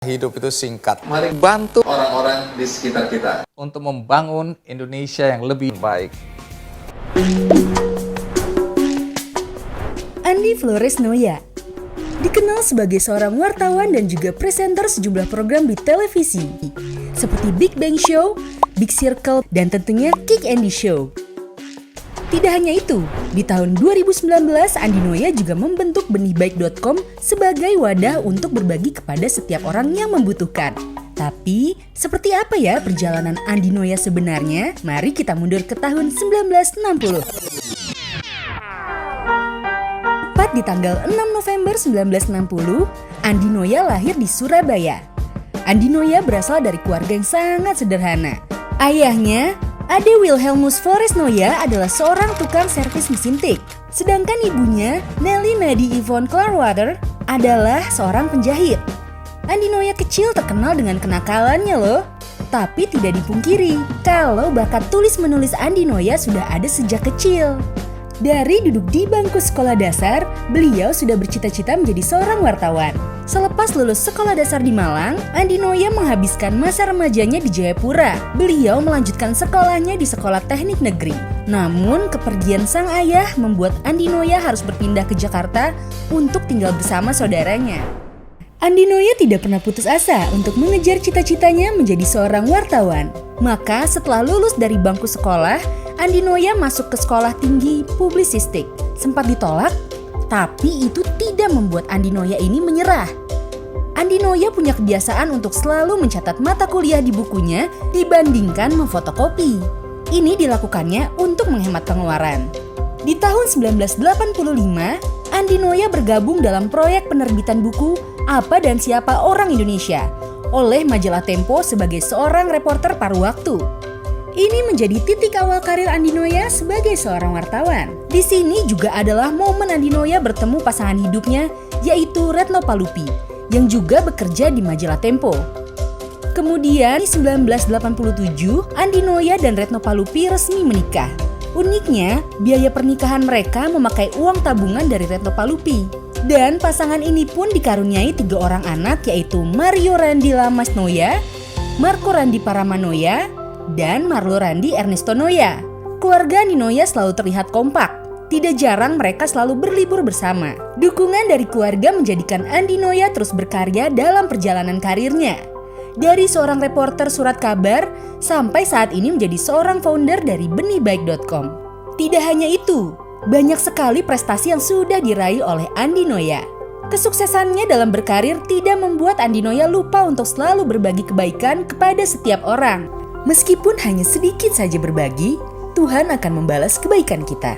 Hidup itu singkat. Mari bantu orang-orang di sekitar kita untuk membangun Indonesia yang lebih baik. Andi Flores Noya dikenal sebagai seorang wartawan dan juga presenter sejumlah program di televisi seperti Big Bang Show, Big Circle, dan tentunya Kick Andy Show. Tidak hanya itu, di tahun 2019 Andi Noya juga membentuk benihbaik.com sebagai wadah untuk berbagi kepada setiap orang yang membutuhkan. Tapi, seperti apa ya perjalanan Andi Noya sebenarnya? Mari kita mundur ke tahun 1960. Tepat di tanggal 6 November 1960, Andi Noya lahir di Surabaya. Andi Noya berasal dari keluarga yang sangat sederhana. Ayahnya, Ade Wilhelmus Flores Noya adalah seorang tukang servis mesin tik. Sedangkan ibunya, Nelly Madi Yvonne Clarwater, adalah seorang penjahit. Andi Noya kecil terkenal dengan kenakalannya loh. Tapi tidak dipungkiri, kalau bakat tulis-menulis Andi Noya sudah ada sejak kecil. Dari duduk di bangku sekolah dasar, beliau sudah bercita-cita menjadi seorang wartawan. Selepas lulus sekolah dasar di Malang, Andi Noya menghabiskan masa remajanya di Jayapura. Beliau melanjutkan sekolahnya di Sekolah Teknik Negeri. Namun, kepergian sang ayah membuat Andi Noya harus berpindah ke Jakarta untuk tinggal bersama saudaranya. Andi Noya tidak pernah putus asa untuk mengejar cita-citanya menjadi seorang wartawan. Maka setelah lulus dari bangku sekolah, Andi Noya masuk ke sekolah tinggi publisistik. Sempat ditolak, tapi itu tidak membuat Andi Noya ini menyerah. Andi Noya punya kebiasaan untuk selalu mencatat mata kuliah di bukunya dibandingkan memfotokopi. Ini dilakukannya untuk menghemat pengeluaran. Di tahun 1985, Andi Noya bergabung dalam proyek penerbitan buku Apa dan Siapa Orang Indonesia oleh majalah Tempo sebagai seorang reporter paruh waktu. Ini menjadi titik awal karir Andi Noya sebagai seorang wartawan. Di sini juga adalah momen Andi Noya bertemu pasangan hidupnya, yaitu Retno Palupi, yang juga bekerja di majalah Tempo. Kemudian di 1987, Andi Noya dan Retno Palupi resmi menikah. Uniknya, biaya pernikahan mereka memakai uang tabungan dari Retno Palupi. Dan pasangan ini pun dikaruniai 3 orang anak, yaitu Mario Randi Lamas Noya, Marco Randi Paramanoya, dan Marlo Randi Ernesto Noya. Keluarga Andi Noya selalu terlihat kompak. Tidak jarang mereka selalu berlibur bersama. Dukungan dari keluarga menjadikan Andi Noya terus berkarya dalam perjalanan karirnya. Dari seorang reporter surat kabar, sampai saat ini menjadi seorang founder dari benihbaik.com. Tidak hanya itu, banyak sekali prestasi yang sudah diraih oleh Andi Noya. Kesuksesannya dalam berkarir tidak membuat Andi Noya lupa untuk selalu berbagi kebaikan kepada setiap orang. Meskipun hanya sedikit saja berbagi, Tuhan akan membalas kebaikan kita.